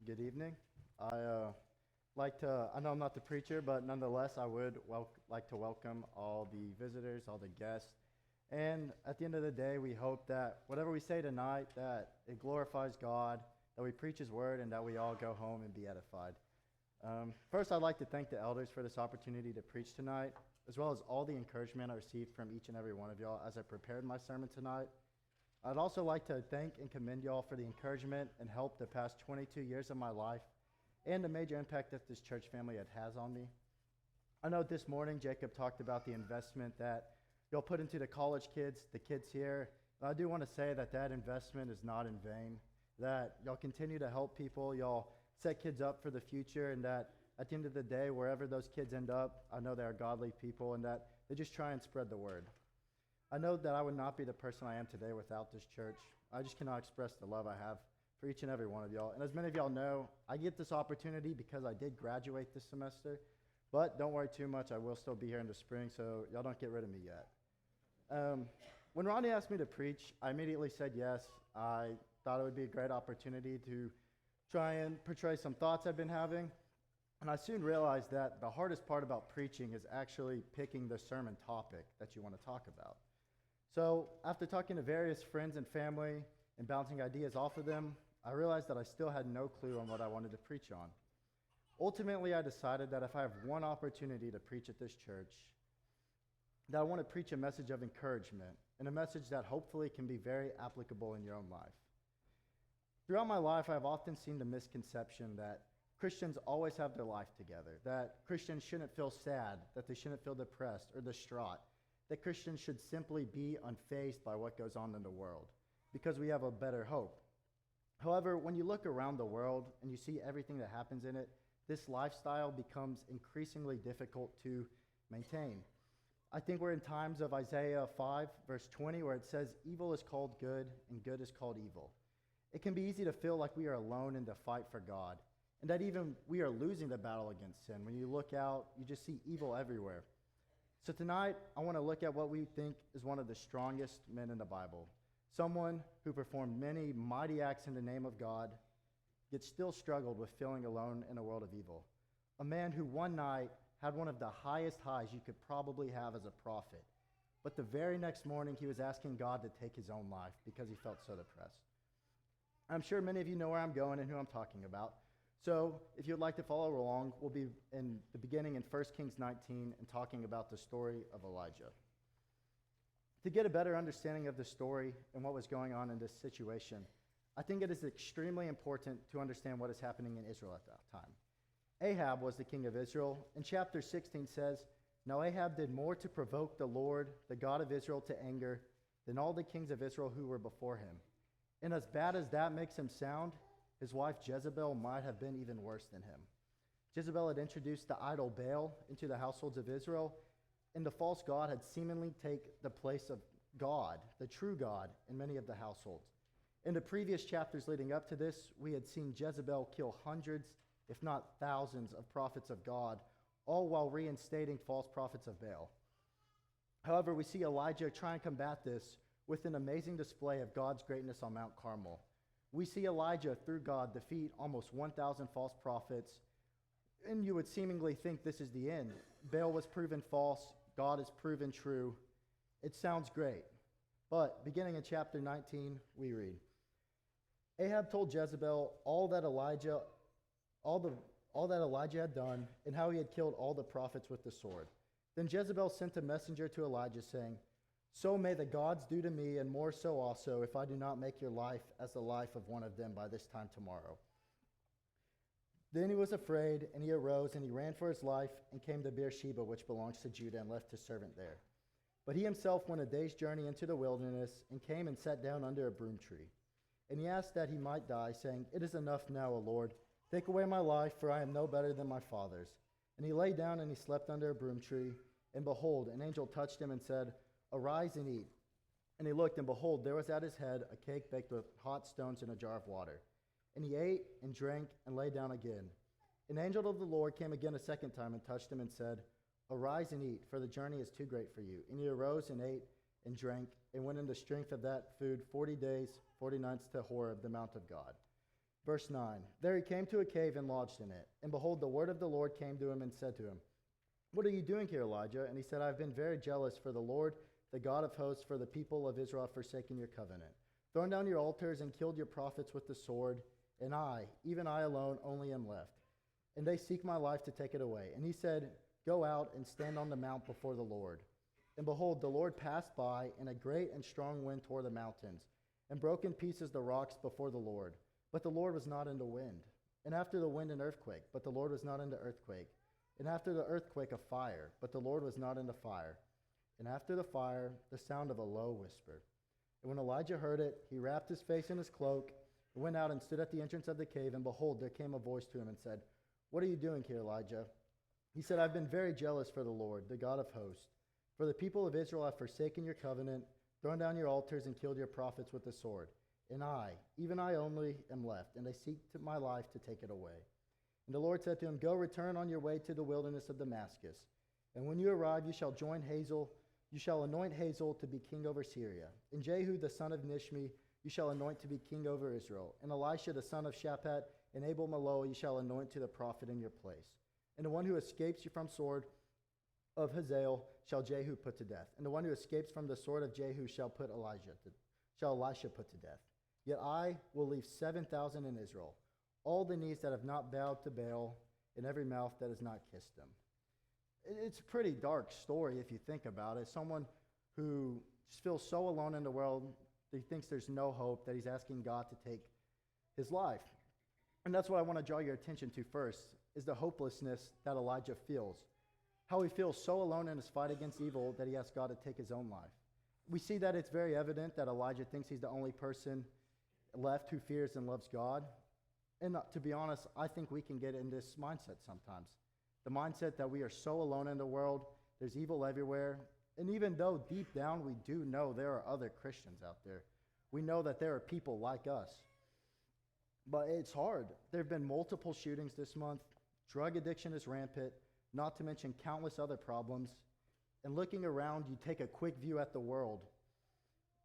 Good evening. I know I'm not the preacher, but nonetheless, I would like to welcome all the visitors, all the guests. And at the end of the day, we hope that whatever we say tonight, that it glorifies God, that we preach His word, and that we all go home and be edified. First, I'd like to thank the elders for this opportunity to preach tonight, as well as all the encouragement I received from each and every one of y'all as I prepared my sermon tonight. I'd also like to thank and commend y'all for the encouragement and help the past 22 years of my life and the major impact that this church family has on me. I know this morning Jacob talked about the investment that y'all put into the college kids, the kids here. I do want to say that that investment is not in vain, that y'all continue to help people, y'all set kids up for the future, and that at the end of the day, wherever those kids end up, I know they are godly people and that they just try and spread the word. I know that I would not be the person I am today without this church. I just cannot express the love I have for each and every one of y'all. And as many of y'all know, I get this opportunity because I did graduate this semester. But don't worry too much, I will still be here in the spring, so y'all don't get rid of me yet. When Ronnie asked me to preach, I immediately said yes. I thought it would be a great opportunity to try and portray some thoughts I've been having. And I soon realized that the hardest part about preaching is actually picking the sermon topic that you want to talk about. So after talking to various friends and family and bouncing ideas off of them, I realized that I still had no clue on what I wanted to preach on. Ultimately, I decided that if I have one opportunity to preach at this church, that I want to preach a message of encouragement and a message that hopefully can be very applicable in your own life. Throughout my life, I've often seen the misconception that Christians always have their life together, that Christians shouldn't feel sad, that they shouldn't feel depressed or distraught, that Christians should simply be unfazed by what goes on in the world because we have a better hope. However, when you look around the world and you see everything that happens in it, this lifestyle becomes increasingly difficult to maintain. I think we're in times of Isaiah 5, verse 20, where it says, "Evil is called good, and good is called evil." It can be easy to feel like we are alone in the fight for God, and that even we are losing the battle against sin. When you look out, you just see evil everywhere. So tonight, I want to look at what we think is one of the strongest men in the Bible. Someone who performed many mighty acts in the name of God, yet still struggled with feeling alone in a world of evil. A man who one night had one of the highest highs you could probably have as a prophet. But the very next morning, he was asking God to take his own life because he felt so depressed. I'm sure many of you know where I'm going and who I'm talking about. So if you'd like to follow along, we'll be in the beginning in 1 Kings 19 and talking about the story of Elijah. To get a better understanding of the story and what was going on in this situation, I think it is extremely important to understand what is happening in Israel at that time. Ahab was the king of Israel, and chapter 16 says, "Now Ahab did more to provoke the Lord, the God of Israel, to anger than all the kings of Israel who were before him. And as bad as that makes him sound, his wife Jezebel might have been even worse than him. Jezebel had introduced the idol Baal into the households of Israel, and the false god had seemingly taken the place of God, the true God, in many of the households. In the previous chapters leading up to this, we had seen Jezebel kill hundreds, if not thousands, of prophets of God, all while reinstating false prophets of Baal. However, we see Elijah try and combat this with an amazing display of God's greatness on Mount Carmel. We see Elijah, through God, defeat almost 1,000 false prophets, and you would seemingly think this is the end. Baal was proven false, God is proven true. It sounds great. But beginning in chapter 19, we read, "Ahab told Jezebel all that Elijah had done and how he had killed all the prophets with the sword. Then Jezebel sent a messenger to Elijah saying, 'So may the gods do to me, and more so also, if I do not make your life as the life of one of them by this time tomorrow.' Then he was afraid, and he arose, and he ran for his life, and came to Beersheba, which belongs to Judah, and left his servant there. But he himself went a day's journey into the wilderness, and came and sat down under a broom tree. And he asked that he might die, saying, 'It is enough now, O Lord. Take away my life, for I am no better than my fathers.' And he lay down, and he slept under a broom tree. And behold, an angel touched him and said, 'Arise and eat.' And he looked, and behold, there was at his head a cake baked with hot stones and a jar of water. And he ate and drank and lay down again. An angel of the Lord came again a second time and touched him and said, 'Arise and eat, for the journey is too great for you.' And he arose and ate and drank and went in the strength of that food 40 days, 40 nights to Horeb, the mount of God. Verse 9, there he came to a cave and lodged in it. And behold, the word of the Lord came to him and said to him, what are you doing here, Elijah? And he said, I've been very jealous for the Lord, the God of hosts, for the people of Israel have forsaken your covenant, thrown down your altars and killed your prophets with the sword. And I, even I alone, only am left. And they seek my life to take it away. And he said, go out and stand on the mount before the Lord. And behold, the Lord passed by, and a great and strong wind tore the mountains, and broke in pieces the rocks before the Lord. But the Lord was not in the wind. And after the wind an earthquake, but the Lord was not in the earthquake. And after the earthquake a fire, but the Lord was not in the fire. And after the fire, the sound of a low whisper. And when Elijah heard it, he wrapped his face in his cloak, and went out and stood at the entrance of the cave. And behold, there came a voice to him and said, what are you doing here, Elijah? He said, I've been very jealous for the Lord, the God of hosts. For the people of Israel have forsaken your covenant, thrown down your altars, and killed your prophets with the sword. And I, even I only, am left, and they seek my life to take it away. And the Lord said to him, go, return on your way to the wilderness of Damascus. And when you arrive, you shall anoint Hazael to be king over Syria. And Jehu the son of Nishmi you shall anoint to be king over Israel. And Elisha the son of Shaphat and Abel-Meholah you shall anoint to the prophet in your place. And the one who escapes you from sword of Hazael shall Jehu put to death. And the one who escapes from the sword of Jehu shall Elisha put to death. Yet I will leave 7,000 in Israel, all the knees that have not bowed to Baal, and every mouth that has not kissed him. It's a pretty dark story if you think about it. Someone who just feels so alone in the world, he thinks there's no hope, that he's asking God to take his life. And that's what I want to draw your attention to first, is the hopelessness that Elijah feels. How he feels so alone in his fight against evil that he asks God to take his own life. We see that it's very evident that Elijah thinks he's the only person left who fears and loves God. And to be honest, I think we can get in this mindset sometimes. The mindset that we are so alone in the world, there's evil everywhere. And even though deep down we do know there are other Christians out there, we know that there are people like us. But it's hard. There have been multiple shootings this month. Drug addiction is rampant, not to mention countless other problems. And looking around, you take a quick view at the world.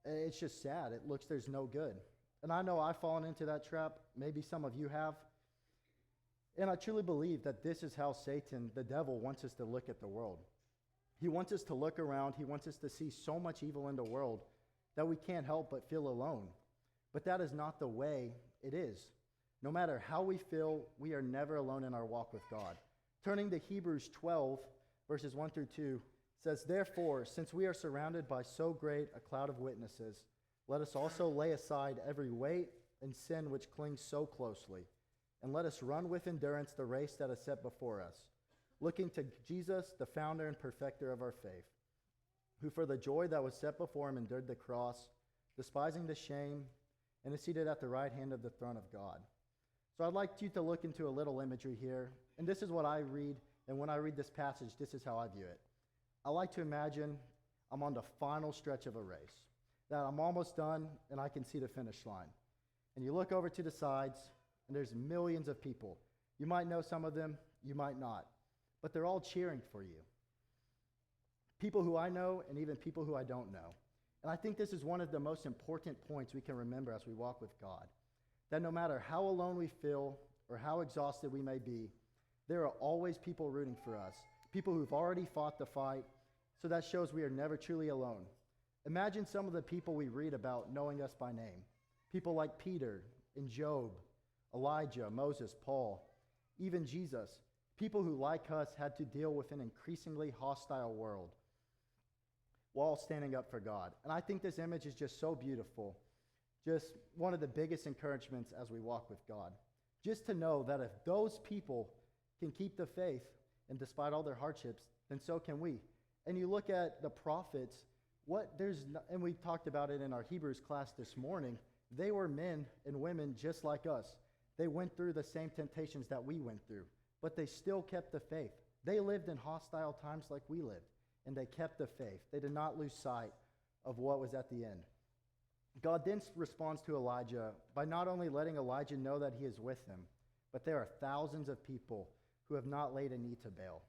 It's just sad. It looks there's no good. And I know I've fallen into that trap. Maybe some of you have. And I truly believe that this is how Satan, the devil, wants us to look at the world. He wants us to look around. He wants us to see so much evil in the world that we can't help but feel alone. But that is not the way it is. No matter how we feel, we are never alone in our walk with God. Turning to Hebrews 12, verses 1 through 2, says, therefore, since we are surrounded by so great a cloud of witnesses, let us also lay aside every weight and sin which clings so closely, and let us run with endurance the race that is set before us, looking to Jesus, the founder and perfecter of our faith, who for the joy that was set before him endured the cross, despising the shame, and is seated at the right hand of the throne of God. So I'd like you to look into a little imagery here, and this is what I read, and when I read this passage, this is how I view it. I like to imagine I'm on the final stretch of a race, that I'm almost done and I can see the finish line. And you look over to the sides, and there's millions of people. You might know some of them, you might not, but they're all cheering for you. People who I know and even people who I don't know. And I think this is one of the most important points we can remember as we walk with God, that no matter how alone we feel or how exhausted we may be, there are always people rooting for us, people who've already fought the fight, so that shows we are never truly alone. Imagine some of the people we read about knowing us by name. People like Peter and Job, Elijah, Moses, Paul, even Jesus. People who, like us, had to deal with an increasingly hostile world while standing up for God. And I think this image is just so beautiful. Just one of the biggest encouragements as we walk with God. Just to know that if those people can keep the faith, and despite all their hardships, then so can we. And you look at the prophets, and we talked about it in our Hebrews class this morning, they were men and women just like us. They went through the same temptations that we went through, but they still kept the faith. They lived in hostile times like we lived, and they kept the faith. They did not lose sight of what was at the end. God then responds to Elijah by not only letting Elijah know that he is with him, but there are thousands of people who have not laid a knee to Baal.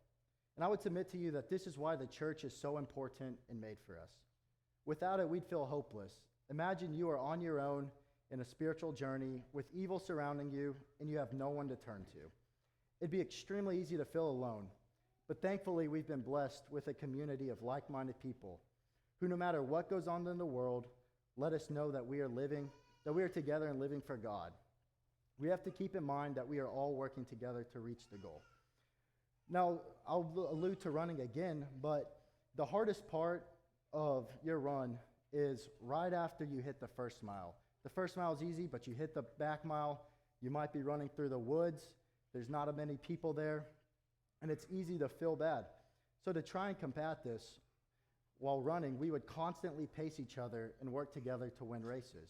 And I would submit to you that this is why the church is so important and made for us. Without it, we'd feel hopeless. Imagine you are on your own in a spiritual journey with evil surrounding you and you have no one to turn to. It'd be extremely easy to feel alone, but thankfully we've been blessed with a community of like-minded people who, no matter what goes on in the world, let us know that we are together and living for God. We have to keep in mind that we are all working together to reach the goal. Now, I'll allude to running again, but the hardest part of your run is right after you hit the first mile. The first mile is easy, but you hit the back mile, you might be running through the woods, there's not many people there, and it's easy to feel bad. So to try and combat this, while running, we would constantly pace each other and work together to win races.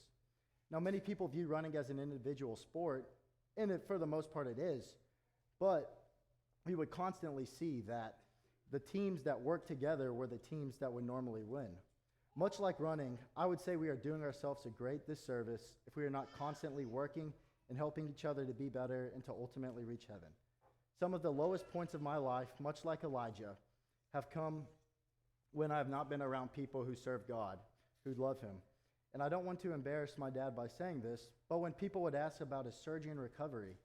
Now, many people view running as an individual sport, and for the most part it is, but we would constantly see that the teams that work together were the teams that would normally win. Much like running, I would say we are doing ourselves a great disservice if we are not constantly working and helping each other to be better and to ultimately reach heaven. Some of the lowest points of my life, much like Elijah, have come when I have not been around people who serve God, who love him. And I don't want to embarrass my dad by saying this, but when people would ask about his surgery and recovery,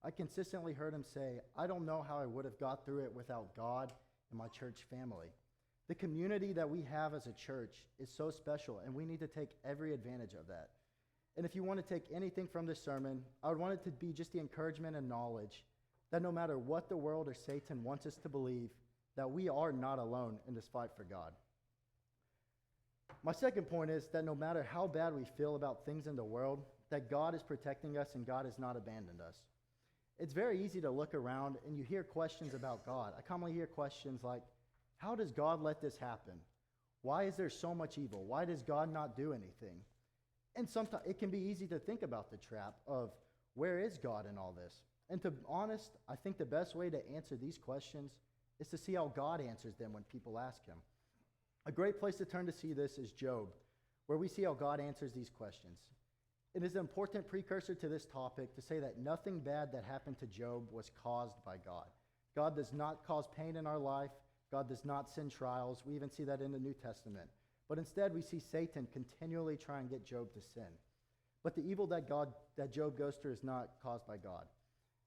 I consistently heard him say, I don't know how I would have got through it without God and my church family. The community that we have as a church is so special, and we need to take every advantage of that. And if you want to take anything from this sermon, I would want it to be just the encouragement and knowledge that no matter what the world or Satan wants us to believe, that we are not alone in this fight for God. My second point is that no matter how bad we feel about things in the world, that God is protecting us and God has not abandoned us. It's very easy to look around and you hear questions about God. I commonly hear questions like, how does God let this happen? Why is there so much evil? Why does God not do anything? And sometimes it can be easy to think about the trap of where is God in all this? And to be honest, I think the best way to answer these questions is to see how God answers them when people ask him. A great place to turn to see this is Job, where we see how God answers these questions. It is an important precursor to this topic to say that nothing bad that happened to Job was caused by God. God does not cause pain in our life. God does not send trials. We even see that in the New Testament. But instead, we see Satan continually try and get Job to sin. But the evil that Job goes through is not caused by God.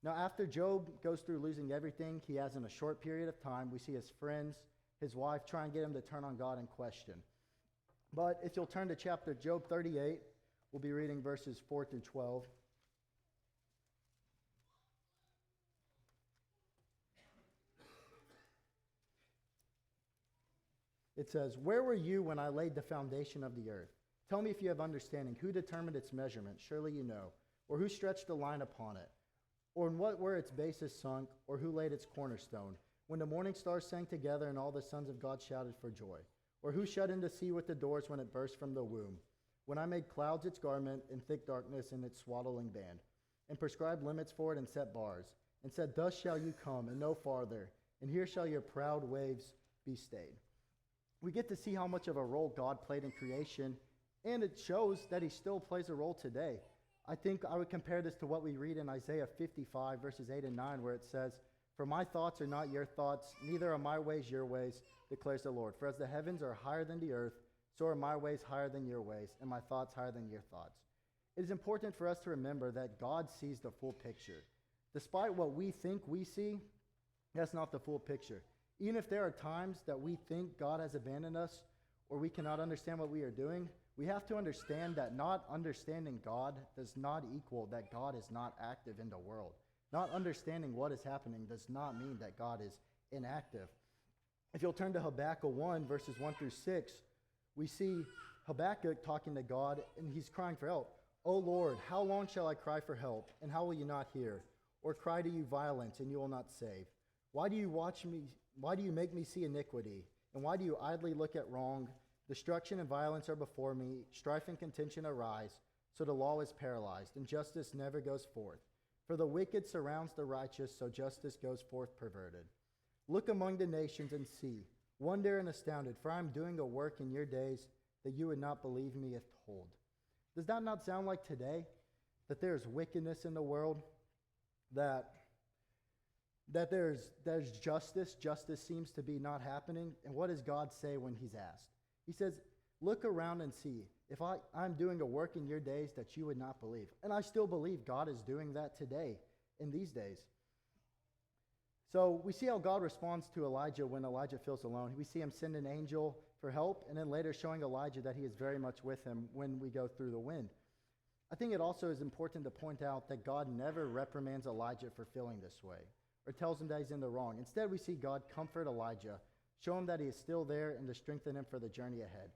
Now, after Job goes through losing everything he has in a short period of time, we see his friends, his wife, try and get him to turn on God and question. But if you'll turn to chapter Job 38, we'll be reading verses 4 through 12. It says, "Where were you when I laid the foundation of the earth? Tell me if you have understanding. Who determined its measurement? Surely you know. Or who stretched a line upon it? Or in what were its bases sunk? Or who laid its cornerstone? When the morning stars sang together and all the sons of God shouted for joy? Or who shut in the sea with the doors when it burst from the womb? When I made clouds its garment and thick darkness in its swaddling band, and prescribed limits for it and set bars, and said, thus shall you come and no farther, and here shall your proud waves be stayed." We get to see how much of a role God played in creation, and it shows that he still plays a role today. I think I would compare this to what we read in Isaiah 55, verses 8 and 9, where it says, "For my thoughts are not your thoughts, neither are my ways your ways, declares the Lord. For as the heavens are higher than the earth, so are my ways higher than your ways, and my thoughts higher than your thoughts." It is important for us to remember that God sees the full picture. Despite what we think we see, that's not the full picture. Even if there are times that we think God has abandoned us or we cannot understand what we are doing, we have to understand that not understanding God does not equal that God is not active in the world. Not understanding what is happening does not mean that God is inactive. If you'll turn to Habakkuk 1, verses 1 through 6, we see Habakkuk talking to God, and he's crying for help. "O Lord, how long shall I cry for help, and how will you not hear? Or cry to you violence, and you will not save? Why do you make me see iniquity? And why do you idly look at wrong? Destruction and violence are before me. Strife and contention arise. So the law is paralyzed, and justice never goes forth. For the wicked surrounds the righteous, so justice goes forth perverted. Look among the nations and see. Wonder and astounded, for I am doing a work in your days that you would not believe me if told." Does that not sound like today? That there's wickedness in the world? That there's justice. Justice seems to be not happening. And what does God say when he's asked? He says, look around and see. I'm doing a work in your days that you would not believe. And I still believe God is doing that today in these days. So we see how God responds to Elijah when Elijah feels alone. We see him send an angel for help, and then later showing Elijah that he is very much with him when we go through the wind. I think it also is important to point out that God never reprimands Elijah for feeling this way or tells him that he's in the wrong. Instead, we see God comfort Elijah, show him that he is still there, and to strengthen him for the journey ahead.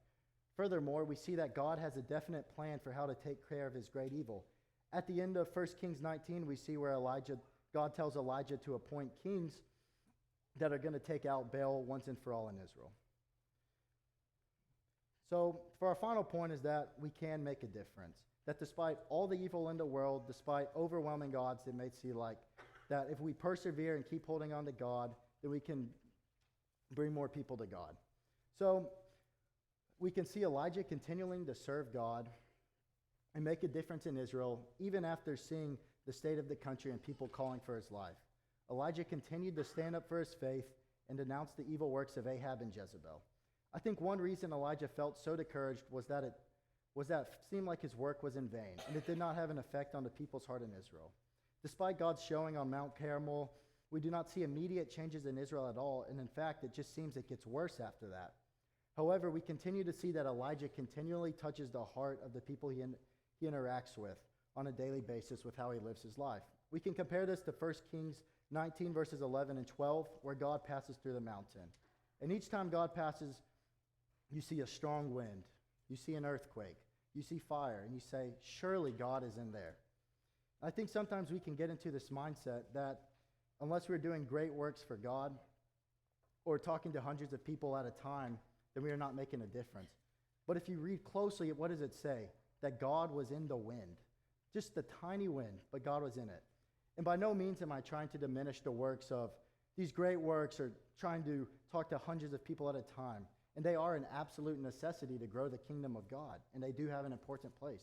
Furthermore, we see that God has a definite plan for how to take care of his great evil. At the end of 1 Kings 19, we see where God tells Elijah to appoint kings that are going to take out Baal once and for all in Israel. So, for our final point is that we can make a difference. That despite all the evil in the world, despite overwhelming odds that may seem like, that if we persevere and keep holding on to God, then we can bring more people to God. So, we can see Elijah continuing to serve God and make a difference in Israel, even after seeing the state of the country and people calling for his life. Elijah continued to stand up for his faith and denounce the evil works of Ahab and Jezebel. I think one reason Elijah felt so discouraged was that it seemed like his work was in vain, and it did not have an effect on the people's heart in Israel. Despite God's showing on Mount Carmel, we do not see immediate changes in Israel at all, and in fact, it just seems it gets worse after that. However, we continue to see that Elijah continually touches the heart of the people he interacts with on a daily basis with how he lives his life. We can compare this to 1 Kings 19, verses 11 and 12, where God passes through the mountain. And each time God passes, you see a strong wind, you see an earthquake, you see fire, and you say, surely God is in there. I think sometimes we can get into this mindset that unless we're doing great works for God or talking to hundreds of people at a time, then we are not making a difference. But if you read closely, what does it say? That God was in the wind. Just the tiny wind, but God was in it. And by no means am I trying to diminish the works of these great works or trying to talk to hundreds of people at a time. And they are an absolute necessity to grow the kingdom of God, and they do have an important place.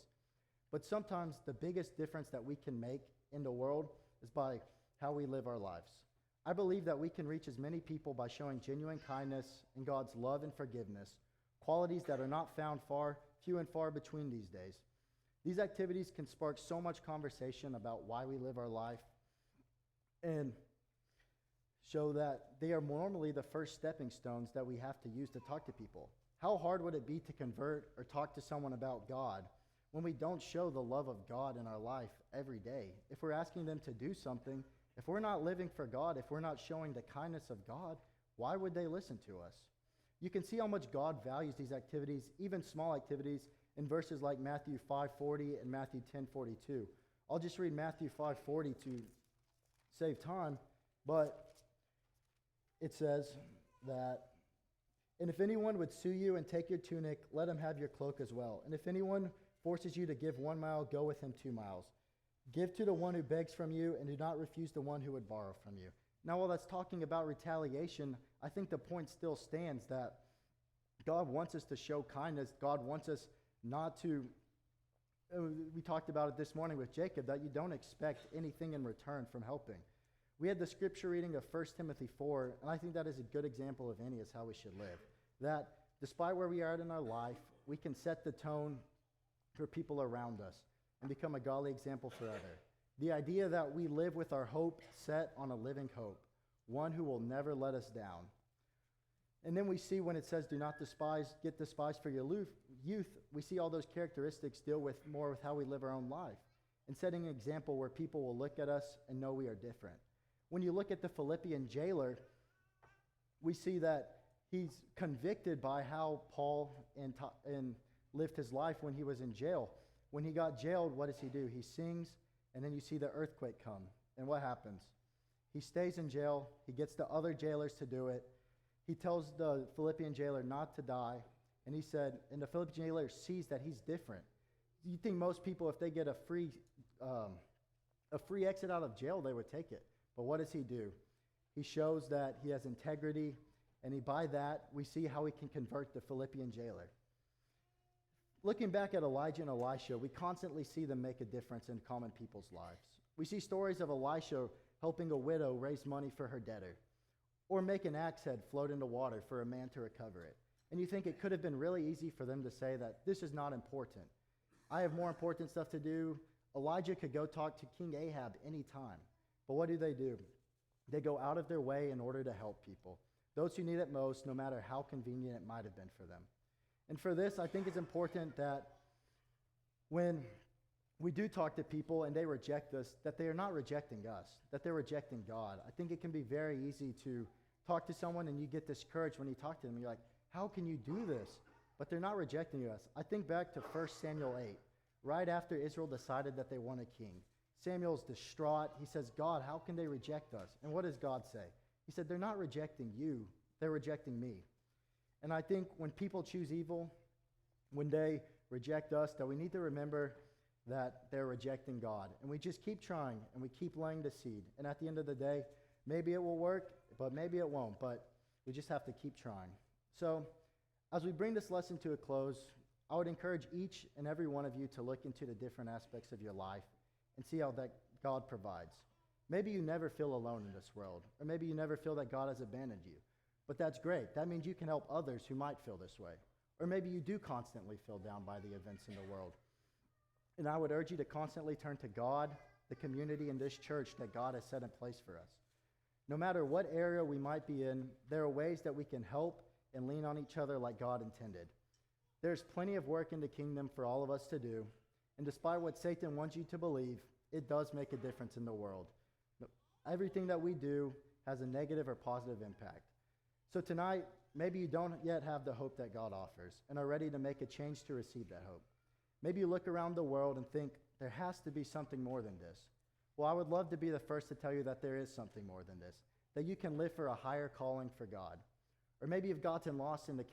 But sometimes the biggest difference that we can make in the world is by how we live our lives. I believe that we can reach as many people by showing genuine kindness and God's love and forgiveness, qualities that are not found few and far between these days. These activities can spark so much conversation about why we live our life and show that they are normally the first stepping stones that we have to use to talk to people. How hard would it be to convert or talk to someone about God when we don't show the love of God in our life every day? If we're asking them to do something, if we're not living for God, if we're not showing the kindness of God, why would they listen to us? You can see how much God values these activities, even small activities, in verses like Matthew 5:40 and Matthew 10:42. I'll just read Matthew 5:40 to save time, but it says that, and if anyone would sue you and take your tunic, let him have your cloak as well. And if anyone forces you to give 1 mile, go with him 2 miles. Give to the one who begs from you, and do not refuse the one who would borrow from you. Now, while that's talking about retaliation, I think the point still stands that God wants us to show kindness. God wants us not to, we talked about it this morning with Jacob, that you don't expect anything in return from helping. We had the scripture reading of 1 Timothy 4, and I think that is a good example of any is how we should live. That despite where we are in our life, we can set the tone for people around us and become a godly example for others. The idea that we live with our hope set on a living hope, one who will never let us down. And then we see when it says, do not get despised for your youth, we see all those characteristics deal with more with how we live our own life and setting an example where people will look at us and know we are different. When you look at the Philippian jailer, we see that he's convicted by how Paul lived his life when he was in jail. When he got jailed, what does he do? He sings, and then you see the earthquake come. And what happens? He stays in jail. He gets the other jailers to do it. He tells the Philippian jailer not to die. And he said, and the Philippian jailer sees that he's different. You think most people, if they get a free exit out of jail, they would take it. But what does he do? He shows that he has integrity, and by that, we see how he can convert the Philippian jailer. Looking back at Elijah and Elisha, we constantly see them make a difference in common people's lives. We see stories of Elisha helping a widow raise money for her debtor, or make an axe head float into water for a man to recover it. And you think it could have been really easy for them to say that this is not important. I have more important stuff to do. Elijah could go talk to King Ahab anytime. But what do? They go out of their way in order to help people, those who need it most, no matter how convenient it might have been for them. And for this, I think it's important that when we do talk to people and they reject us, that they are not rejecting us, that they're rejecting God. I think it can be very easy to talk to someone and you get discouraged when you talk to them. You're like, how can you do this? But they're not rejecting us. I think back to 1 Samuel 8, right after Israel decided that they want a king. Samuel's distraught. He says, God, how can they reject us? And what does God say? He said, they're not rejecting you, they're rejecting me. And I think when people choose evil, when they reject us, that we need to remember that they're rejecting God. And we just keep trying, and we keep laying the seed. And at the end of the day, maybe it will work, but maybe it won't. But we just have to keep trying. So as we bring this lesson to a close, I would encourage each and every one of you to look into the different aspects of your life and see how that God provides. Maybe you never feel alone in this world, or maybe you never feel that God has abandoned you. But that's great. That means you can help others who might feel this way. Or maybe you do constantly feel down by the events in the world. And I would urge you to constantly turn to God, the community, and this church that God has set in place for us. No matter what area we might be in, there are ways that we can help and lean on each other like God intended. There's plenty of work in the kingdom for all of us to do. And despite what Satan wants you to believe, it does make a difference in the world. Everything that we do has a negative or positive impact. So tonight, maybe you don't yet have the hope that God offers and are ready to make a change to receive that hope. Maybe you look around the world and think, there has to be something more than this. Well, I would love to be the first to tell you that there is something more than this, that you can live for a higher calling for God. Or maybe you've gotten lost in the